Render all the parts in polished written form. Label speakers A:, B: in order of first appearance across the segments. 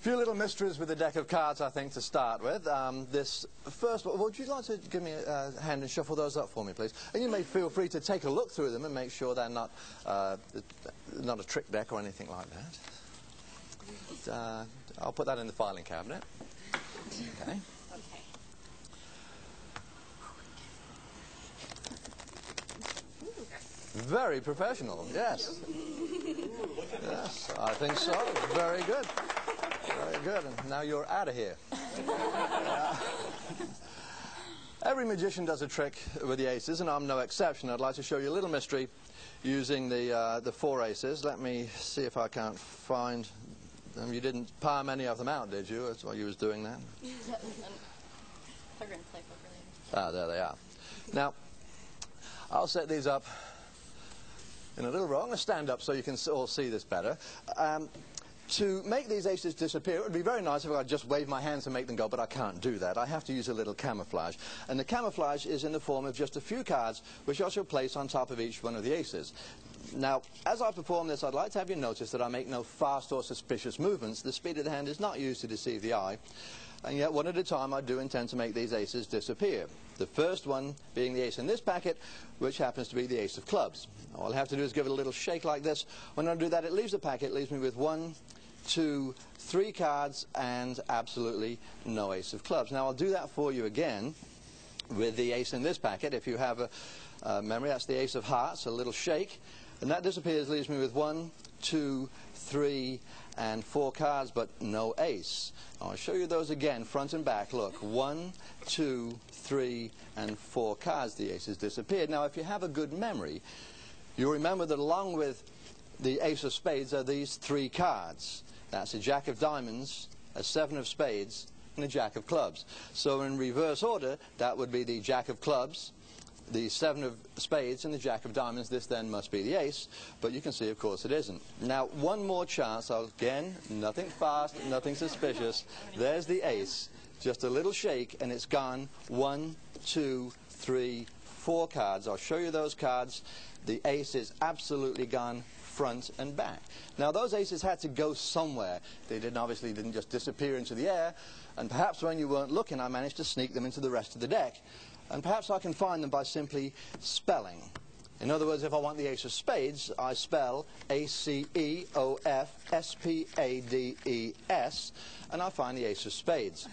A: Few little mysteries with the deck of cards, I think, to start with. This first one, would you like to give me a hand and shuffle those up for me, please? And you may feel free to take a look through them and make sure they're not a trick deck or anything like that. I'll put that in the filing cabinet. Okay. Very professional, yes. Yes, I think so. Very good. Very good. And now you're out of here. Every magician does a trick with the aces, and I'm no exception. I'd like to show you a little mystery using the four aces. Let me see if I can't find them. You didn't palm any of them out, did you? That's why you was doing that. Ah, there they are. Now, I'll set these up in a little row. I'm going to stand up so you can all see this better. To make these aces disappear, it would be very nice if I could just wave my hands and make them go, but I can't do that. I have to use a little camouflage. And the camouflage is in the form of just a few cards, which I shall place on top of each one of the aces. Now, as I perform this, I'd like to have you notice that I make no fast or suspicious movements. The speed of the hand is not used to deceive the eye. And yet, one at a time, I do intend to make these aces disappear. The first one being the ace in this packet, which happens to be the ace of clubs. All I'll have to do is give it a little shake like this. When I do that, it leaves the packet, leaves me with 1, 2, 3 cards, and absolutely no ace of clubs. Now, I'll do that for you again with the ace in this packet. If you have a memory, that's the ace of hearts, a little shake. And that disappears, leaves me with 1, 2, 3, and 4 cards, but no ace. I'll show you those again, front and back. Look, 1, 2, 3, and 4 cards. The ace has disappeared. Now, if you have a good memory, you'll remember that along with the ace of spades are these 3 cards. That's a jack of diamonds, a 7 of spades, and a jack of clubs. So in reverse order, that would be the jack of clubs, the 7 of spades, and the jack of diamonds. This then must be the ace, but you can see, of course, it isn't. Now, one more chance. Again, nothing fast, nothing suspicious. There's the ace. Just a little shake, and it's gone. 1, 2, 3, 4 cards. I'll show you those cards. The ace is absolutely gone, front and back. Now, those aces had to go somewhere. They obviously didn't just disappear into the air, and perhaps when you weren't looking, I managed to sneak them into the rest of the deck. And perhaps I can find them by simply spelling. In other words, if I want the ace of spades, I spell A-C-E-O-F-S-P-A-D-E-S, and I find the ace of spades.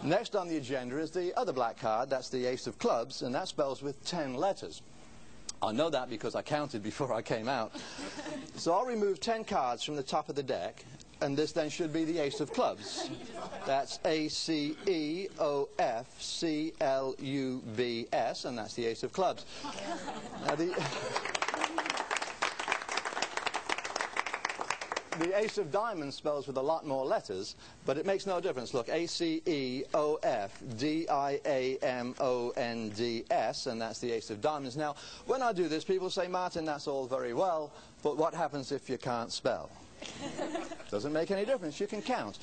A: Next on the agenda is the other black card. That's the ace of clubs, and that spells with 10 letters. I know that because I counted before I came out. So I'll remove 10 cards from the top of the deck, and this then should be the ace of clubs. That's A-C-E-O-F-C-L-U-B-S, and that's the ace of clubs. Now, the ace of diamonds spells with a lot more letters, but it makes no difference. Look, A-C-E-O-F-D-I-A-M-O-N-D-S, and that's the ace of diamonds. Now, when I do this, people say, Martin, that's all very well, but what happens if you can't spell? Doesn't make any difference. You can count.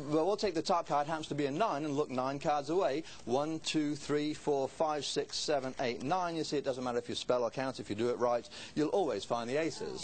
A: Well, we'll take the top card, happens to be a 9, and look 9 cards away. 1, 2, 3, 4, 5, 6, 7, 8, 9. You see, it doesn't matter if you spell or count. If you do it right, you'll always find the aces.